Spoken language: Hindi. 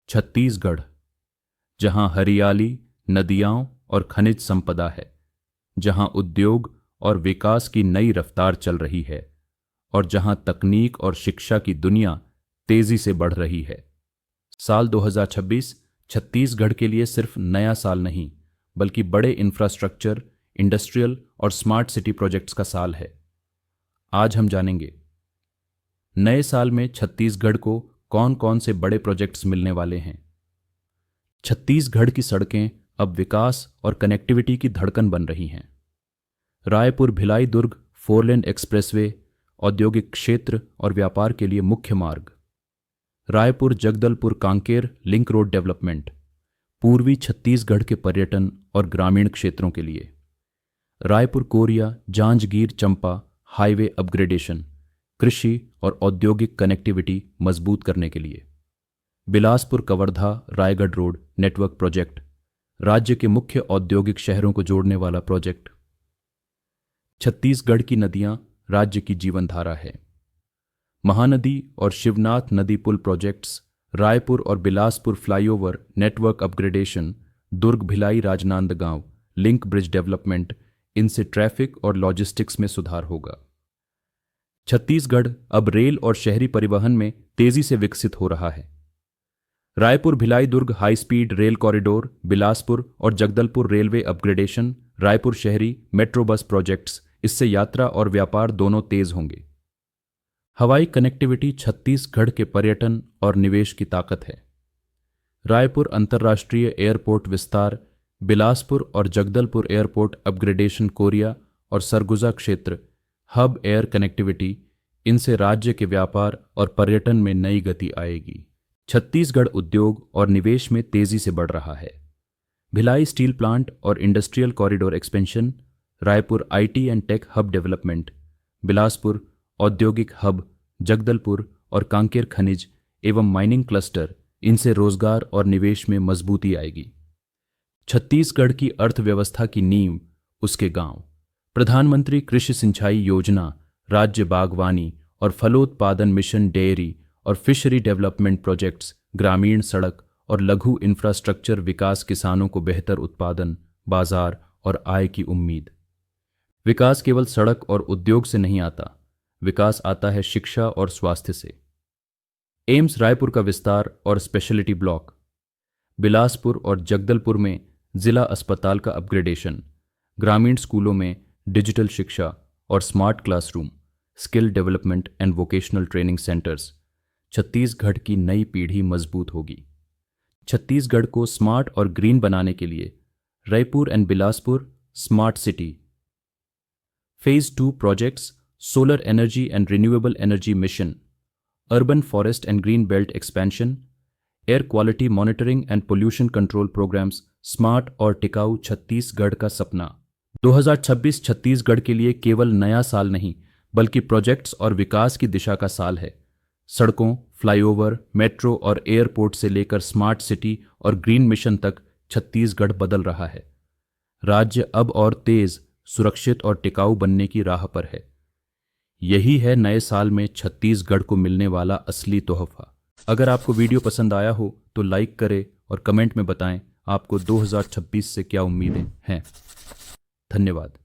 छत्तीसगढ़, जहां हरियाली, नदियां और खनिज संपदा है, जहां उद्योग और विकास की नई रफ्तार चल रही है और जहां तकनीक और शिक्षा की दुनिया तेजी से बढ़ रही है। साल 2026 छत्तीसगढ़ के लिए सिर्फ नया साल नहीं, बल्कि बड़े इंफ्रास्ट्रक्चर, इंडस्ट्रियल और स्मार्ट सिटी प्रोजेक्ट्स का साल है। आज हम जानेंगे नए साल में छत्तीसगढ़ को कौन कौन से बड़े प्रोजेक्ट्स मिलने वाले हैं। छत्तीसगढ़ की सड़कें अब विकास और कनेक्टिविटी की धड़कन बन रही हैं। रायपुर भिलाई दुर्ग 4 लेन एक्सप्रेसवे, औद्योगिक क्षेत्र और व्यापार के लिए मुख्य मार्ग। Raipur Jagdalpur Kanker link road development, पूर्वी छत्तीसगढ़ के पर्यटन और ग्रामीण क्षेत्रों के लिए। रायपुर कोरिया जांजगीर चंपा हाईवे अपग्रेडेशन, कृषि और औद्योगिक कनेक्टिविटी मजबूत करने के लिए। Bilaspur Kawardha Raigarh road network project, राज्य के मुख्य औद्योगिक शहरों को जोड़ने वाला प्रोजेक्ट। छत्तीसगढ़ की नदियां राज्य की जीवनधारा है। महानदी और शिवनाथ नदी पुल प्रोजेक्ट्स, रायपुर और Bilaspur flyover network upgradation, Durg Bhilai Rajnandgaon link bridge development, इनसे ट्रैफिक और लॉजिस्टिक्स में सुधार होगा। छत्तीसगढ़ अब रेल और शहरी परिवहन में तेजी से विकसित हो रहा है। Raipur Bhilai Durg high speed rail corridor, Bilaspur और जगदलपुर रेलवे अपग्रेडेशन, रायपुर शहरी मेट्रो बस प्रोजेक्ट्स, इससे यात्रा और व्यापार दोनों तेज होंगे। हवाई कनेक्टिविटी छत्तीसगढ़ के पर्यटन और निवेश की ताकत है। रायपुर अंतर्राष्ट्रीय एयरपोर्ट विस्तार, बिलासपुर और जगदलपुर एयरपोर्ट अपग्रेडेशन, कोरिया और सरगुजा क्षेत्र हब एयर कनेक्टिविटी, इनसे राज्य के व्यापार और पर्यटन में नई गति आएगी। छत्तीसगढ़ उद्योग और निवेश में तेजी से बढ़ रहा है। भिलाई स्टील प्लांट और industrial corridor expansion, Raipur IT and tech hub development, Bilaspur औद्योगिक हब, जगदलपुर और कांकेर खनिज एवं माइनिंग क्लस्टर, इनसे रोजगार और निवेश में मजबूती आएगी। छत्तीसगढ़ की अर्थव्यवस्था की नींव उसके गांव। प्रधानमंत्री कृषि सिंचाई योजना, राज्य बागवानी और फलोत्पादन मिशन, डेयरी और फिशरी डेवलपमेंट प्रोजेक्ट्स, ग्रामीण सड़क और लघु इंफ्रास्ट्रक्चर विकास, किसानों को बेहतर उत्पादन, बाजार और आय की उम्मीद। विकास केवल सड़क और उद्योग से नहीं आता, विकास आता है शिक्षा और स्वास्थ्य से। एम्स रायपुर का विस्तार और स्पेशलिटी ब्लॉक, बिलासपुर और जगदलपुर में जिला अस्पताल का अपग्रेडेशन, ग्रामीण स्कूलों में डिजिटल शिक्षा और smart classroom, skill development and vocational training centres. Chhattisgarh की नई पीढ़ी मजबूत होगी। छत्तीसगढ़ को स्मार्ट और ग्रीन बनाने के लिए Raipur and Bilaspur smart city phase 2 projects, solar energy and renewable energy mission, urban forest and green belt expansion, air quality monitoring and pollution control programmes, smart और टिकाऊ छत्तीसगढ़ का सपना। 2026 छत्तीसगढ़ के लिए केवल नया साल नहीं, बल्कि प्रोजेक्ट्स और विकास की दिशा का साल है। सड़कों, फ्लाईओवर, मेट्रो और एयरपोर्ट से लेकर स्मार्ट सिटी और ग्रीन मिशन तक छत्तीसगढ़ बदल रहा है। राज्य अब और तेज, सुरक्षित और टिकाऊ बनने की राह पर है। यही है नए साल में छत्तीसगढ़ को मिलने वाला असली तोहफा। अगर आपको वीडियो पसंद आया हो तो लाइक करें और कमेंट में बताएं आपको 2026 से क्या उम्मीदें हैं। धन्यवाद।